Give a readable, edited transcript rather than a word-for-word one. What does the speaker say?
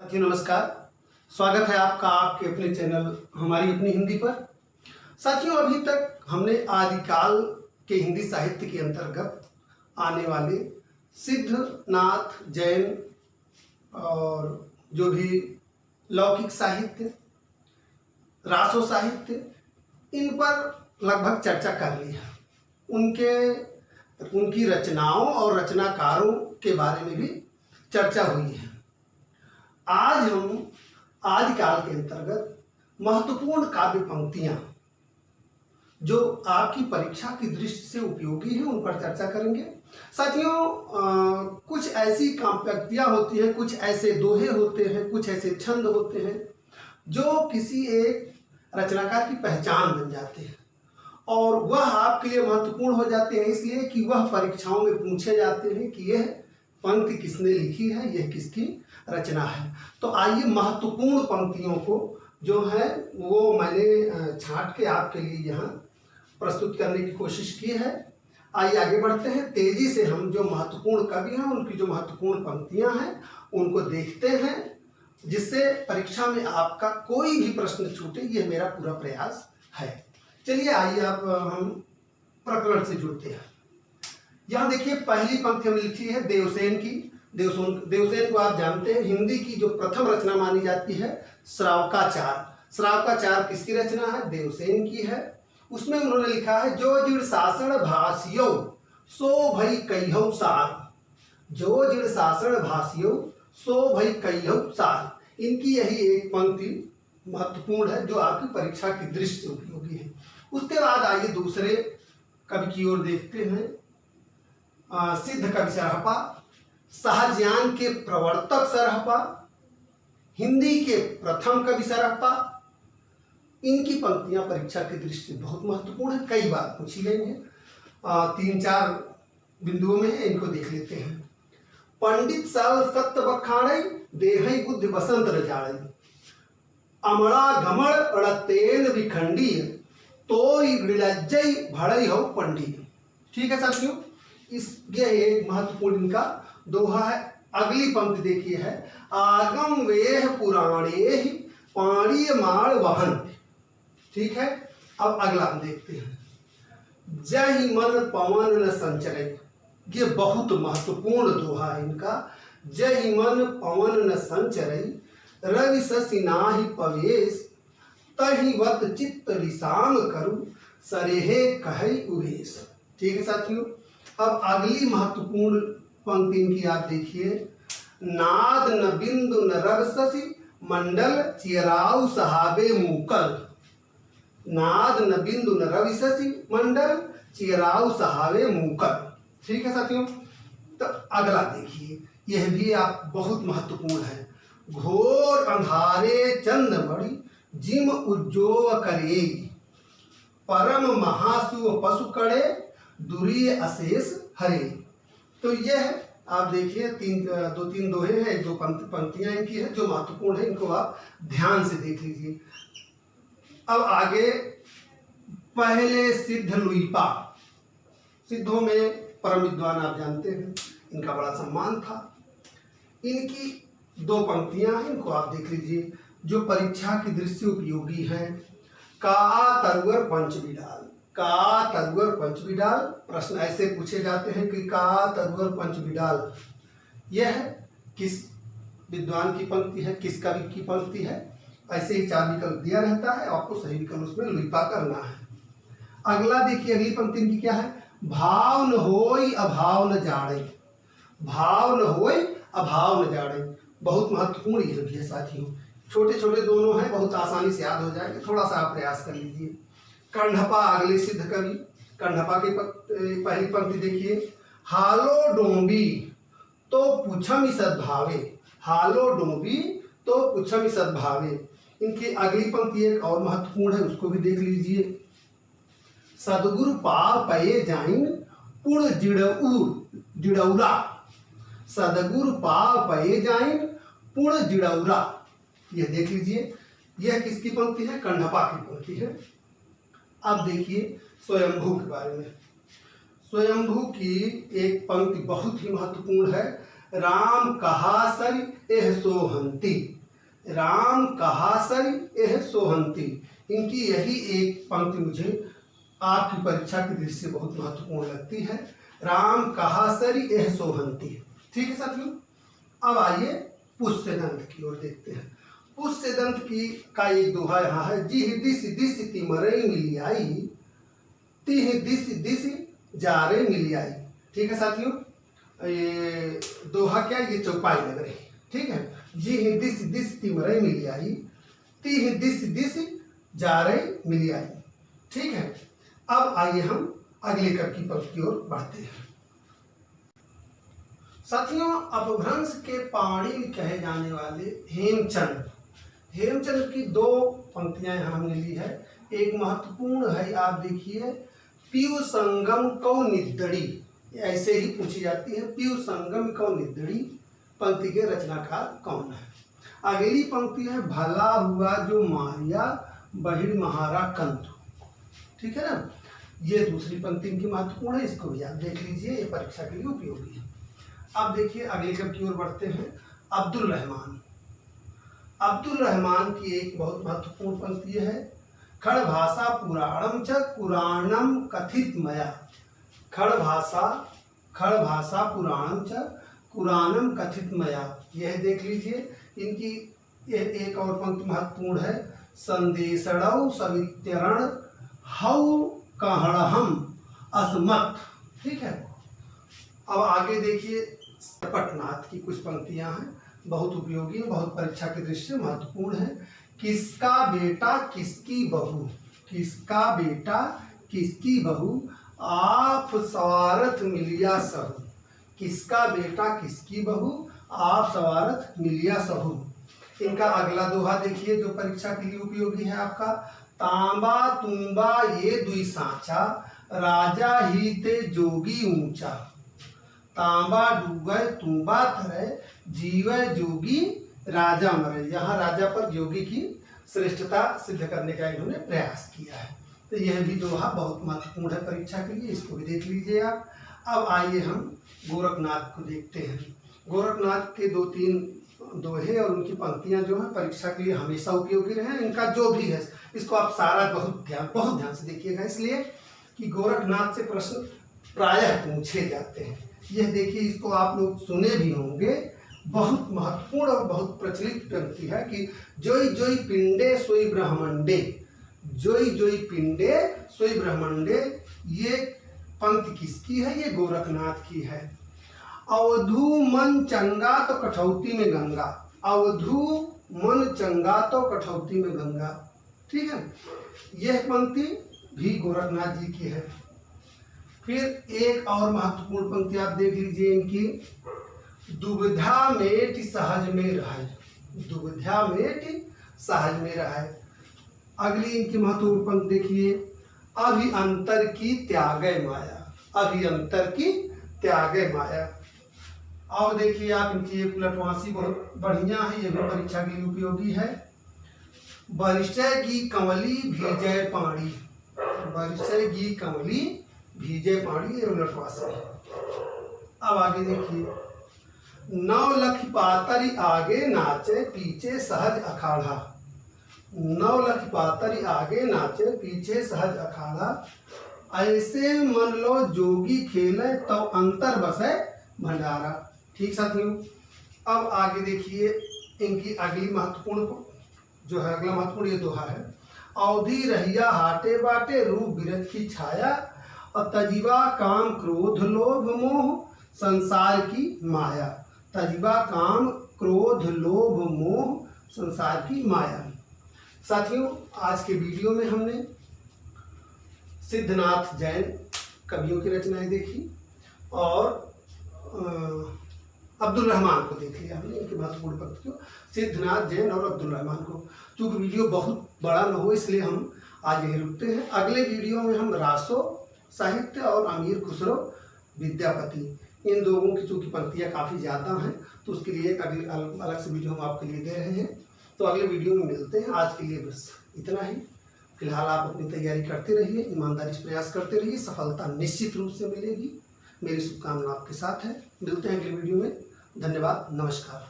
साथियों नमस्कार। स्वागत है आपका आपके अपने चैनल हमारी अपनी हिंदी पर। साथियों अभी तक हमने आदिकाल के हिंदी साहित्य के अंतर्गत आने वाले सिद्धनाथ जैन और जो भी लौकिक साहित्य, रासो साहित्य, इन पर लगभग चर्चा कर ली है। उनकी रचनाओं और रचनाकारों के बारे में भी चर्चा हुई है। आज हम आदिकाल के अंतर्गत महत्वपूर्ण काव्य पंक्तियां जो आपकी परीक्षा की दृष्टि से उपयोगी हैं उन पर चर्चा करेंगे। साथियों कुछ ऐसी पंक्तियां होती हैं, कुछ ऐसे दोहे होते हैं, कुछ ऐसे छंद होते हैं जो किसी एक रचनाकार की पहचान बन जाते हैं और वह आपके लिए महत्वपूर्ण हो जाते हैं, इसलिए कि वह परीक्षाओं में पूछे जाते हैं कि यह पंक्ति किसने लिखी है, यह किसकी रचना है। तो आइए महत्वपूर्ण पंक्तियों को जो है वो मैंने छांट के आपके लिए यहाँ प्रस्तुत करने की कोशिश की है। आइए आगे बढ़ते हैं। तेजी से हम जो महत्वपूर्ण कवि हैं उनकी जो महत्वपूर्ण पंक्तियां हैं उनको देखते हैं, जिससे परीक्षा में आपका कोई भी प्रश्न छूटे, यह मेरा पूरा प्रयास है। चलिए आइए अब हम प्रकरण से जुड़ते हैं। यहाँ देखिए पहली पंक्ति हमने लिखी है देवसेन की। देवसेन को आप जानते हैं, हिंदी की जो प्रथम रचना मानी जाती है श्रावकाचार। श्रावकाचार किसकी रचना है? देवसेन की है। उसमें उन्होंने लिखा है जो जिड़ सासण भासियो सो भई कहियो सार। जो जिड़ सासण भासियो सो भई कहियो सार। इनकी यही एक पंक्ति महत्वपूर्ण है जो आपकी परीक्षा की दृष्टि से उपयोगी है। उसके बाद आइए दूसरे कवि की ओर देखते हैं। सिद्ध कवि सरहपा, सहज्ञान के प्रवर्तक सरहपा, हिंदी के प्रथम कवि सरहपा। इनकी पंक्तियां परीक्षा की दृष्टि से बहुत महत्वपूर्ण है, कई बार पूछी गई हैं। 3-4 बिंदुओं में है, इनको देख लेते हैं। पंडित सल सत्य बखाड़ई देहई बुद्धि बसंत न जाड़ई। अमड़ा घमड़ अड़तेन विखंडीय तोई गृलज्जई भड़ई हो पंडी। ठीक है साथियों, यह एक महत्वपूर्ण इनका दोहा है। अगली पंक्ति देखिए है आगम वेह पुराणे पाणीय माड़ वाहन। ठीक है, अब अगला हम देखते हैं। जय मन पवन न संचरई। ये बहुत महत्वपूर्ण दोहा है इनका। जय मन पवन न संचरई रवि शशि नाहि पवेश तहि वत चित्त रिसाम करु सरेहे कहई उवेश। ठीक है साथियों, अब अगली महत्वपूर्ण पंक्ति इनकी आप देखिए। नाद न बिंदु न रव शशि मंडल चिराउ सहाबे मूकल। नाद न बिंदु न रवि शशि मंडल चिराउ सहाबे मूकल। ठीक है साथियों, तो अगला देखिए, यह भी आप बहुत महत्वपूर्ण है। घोर अंधारे चंद्रमणि जिम उज्जोव करे परम महासु पशु कड़े दुरीय अशेष हरे। तो यह आप देखिए 2-3 दोहे हैं, 2 पंक्तियां इनकी है जो महत्वपूर्ण है, इनको आप ध्यान से देख लीजिए। अब आगे पहले सिद्ध लुइपा। सिद्धों में परम विद्वान आप जानते हैं, इनका बड़ा सम्मान था। इनकी 2 पंक्तियां हैं, इनको आप देख लीजिए जो परीक्षा की दृष्टि से उपयोगी है। का तरुवर पंच बिडाल। का तरुवर पंच बिडाल। प्रश्न ऐसे पूछे जाते हैं कि का तरुवर पंच बिडाल यह किस विद्वान की पंक्ति है, किस कवि की पंक्ति है। ऐसे ही 4 विकल्प दिया रहता है, आपको सही विकल्प उसमें लुइपा करना है। अगला देखिए, अगली पंक्ति इनकी क्या है। भाव न होई अभाव न जाड़े। भाव न होई अभाव न जाड़े, बहुत महत्वपूर्ण यह भी है साथियों। छोटे छोटे दोनों हैं, बहुत आसानी से याद हो जाएंगे, थोड़ा सा आप प्रयास कर लीजिए। कंढपा अगले सिद्ध कवि। कंढपा की पहली पंक्ति देखिए। हालो डोंबी तो पुछम सद्भावे। हालो डोंबी तो पुछम सद्भावे। इनकी अगली पंक्ति एक और महत्वपूर्ण है, उसको भी देख लीजिए। सदगुरु पार पये जाइन पुण जिड़ौरा। सदगुरु पार पये जाइन पुण जिड़ौरा। यह देख लीजिए, यह किसकी पंक्ति है? कंढपा की पंक्ति है। अब देखिए स्वयंभू के बारे में। स्वयंभू की एक पंक्ति बहुत ही महत्वपूर्ण है। राम कहा सर एह सोहंती, राम कहा सरी एह सोहंती। इनकी यही एक पंक्ति मुझे आपकी परीक्षा की दृष्टि से बहुत महत्वपूर्ण लगती है। राम कहा सरी एह सोहंती। ठीक है साथियों, अब आइए पुष्य दंत की ओर देखते हैं। पुष्य दंत की का एक दोहा यहाँ है, जी दिस दिस तिमरई मिली आई, तिह दिस दिस जारे मिली आई। ठीक है साथियों, ये दोहा क्या, ये चौपाई लग रही है। ठीक है, जी दिस दिस तिमरई मिली आई, तिह दिस दिस जारे मिली आई। ठीक है, अब आइए हम अगले कर की पंक्ति की ओर बढ़ते हैं। साथियों, अपभ्रंश के पाणी कहे जाने वाले हेमचंद की दो पंक्तियां यहाँ हमने ली है। एक महत्वपूर्ण है, आप देखिए, पीयू संगम कौ निदड़ी, ऐसे ही पूछी जाती है, पीयू संगम कौ निदड़ी, पंक्ति के रचनाकार कौन है। अगली पंक्ति है, भला हुआ जो मारिया बहिर महारा कंतु। ठीक है ना, ये दूसरी पंक्ति की महत्वपूर्ण है, इसको भी आप देख लीजिए, ये परीक्षा के लिए उपयोगी है। अब देखिए अगले कब की ओर बढ़ते हैं। अब्दुल रहमान की एक बहुत महत्वपूर्ण पंक्ति है, खड़ भाषा पुराणम च पुराणम कथित मया। खड़ भाषा पुराणम च पुराणम कथित मया, यह देख लीजिए। इनकी एक और पंक्ति महत्वपूर्ण है, संदेशणौ सवितरण हौ कहणहम अस्मत्। ठीक है, अब आगे देखिए, पटनाथ की कुछ पंक्तियां हैं, बहुत उपयोगी है, बहुत परीक्षा की दृष्टि से महत्वपूर्ण है। किसका बेटा किसकी बहू, किसका बेटा किसकी बहू, आप सवारथ मिलिया सहू। किसका बेटा किसकी बहू, आप सवारथ मिलिया सहू। इनका अगला दोहा देखिए, जो परीक्षा के लिए उपयोगी है आपका, तांबा तुम्बा ये दुई सांचा, राजा ही ते जोगी ऊंचा। तांबा डूबे तुम्बा तरे, जीवे जोगी राजा मरे। यहाँ राजा पर जोगी की श्रेष्ठता सिद्ध करने का इन्होंने प्रयास किया है। तो यह भी दोहा बहुत महत्वपूर्ण है परीक्षा के लिए, इसको भी देख लीजिए आप। अब आइए हम गोरखनाथ को देखते हैं। गोरखनाथ के दो तीन दोहे और उनकी पंक्तियां जो है परीक्षा के लिए हमेशा उपयोगी रहे। इनका जो भी है इसको आप सारा बहुत ध्यान से देखिएगा, इसलिए कि गोरखनाथ से प्रश्न प्रायः पूछे जाते हैं। यह देखिए, इसको आप लोग सुने भी होंगे, बहुत महत्वपूर्ण और बहुत प्रचलित पंक्ति है कि जोई जोई पिंडे सोई ब्रह्मंडे, जोई जोई पिंडे सोई ब्रह्मंडे। ये पंक्ति किसकी है, ये गोरखनाथ की है। अवधू मन चंगा तो कठौती में गंगा, अवधू मन चंगा तो कठौती में गंगा। ठीक है, यह पंक्ति भी गोरखनाथ जी की है। फिर एक और महत्वपूर्ण पंक्ति आप देख लीजिए इनकी, दुविधा मेट सहज में रहे, दुविधा मेट सहज में रहे। अगली इनकी महत्वपूर्ण पंक्ति देखिए, अभिअंतर की त्यागे माया, अभिअंतर की त्यागे माया। और देखिए आप इनकी एक उलटवासी बहुत बढ़िया है, ये भी परीक्षा के लिए उपयोगी है। बरिशय की कमली भीजय पानी, बरिशय की कमली भीजय पानी, ये उलटवासी है। अब आगे देखिए, नौ लख पातरी आगे नाचे पीछे सहज अखाड़ा, नौ लख पातरी आगे नाचे पीछे सहज अखाड़ा। ऐसे मन लो जोगी खेले तो अंतर बसे भंडारा। ठीक साथियों, अब आगे देखिए इनकी अगली महत्वपूर्ण जो है, अगला महत्वपूर्ण ये दोहा है, अवधि रहिया हाटे बाटे रूप बिरज की छाया, और तजीबा काम क्रोध लोभ मोह संसार की माया। तजीबा काम क्रोध लोभ मोह संसार की माया। साथियों, आज के वीडियो में हमने सिद्धनाथ जैन कवियों की रचनाएं देखी और अब्दुल रहमान को देख लिया हमने, इनकी महत्वपूर्ण पंक्तियों, सिद्धनाथ जैन और अब्दुल रहमान को। चूँकि वीडियो बहुत बड़ा न हो इसलिए हम आज यहीं रुकते हैं। अगले वीडियो में हम रासो साहित्य और अमीर खुसरो विद्यापति, इन दोनों की चूँकि पंक्तियाँ काफ़ी ज़्यादा हैं तो उसके लिए एक अगले अलग से वीडियो हम आपके लिए दे रहे हैं। तो अगले वीडियो में मिलते हैं। आज के लिए बस इतना ही। फिलहाल आप अपनी तैयारी करते रहिए, ईमानदारी से प्रयास करते रहिए, सफलता निश्चित रूप से मिलेगी। मेरी शुभकामना आपके साथ है। मिलते हैं अगले वीडियो में। धन्यवाद, नमस्कार।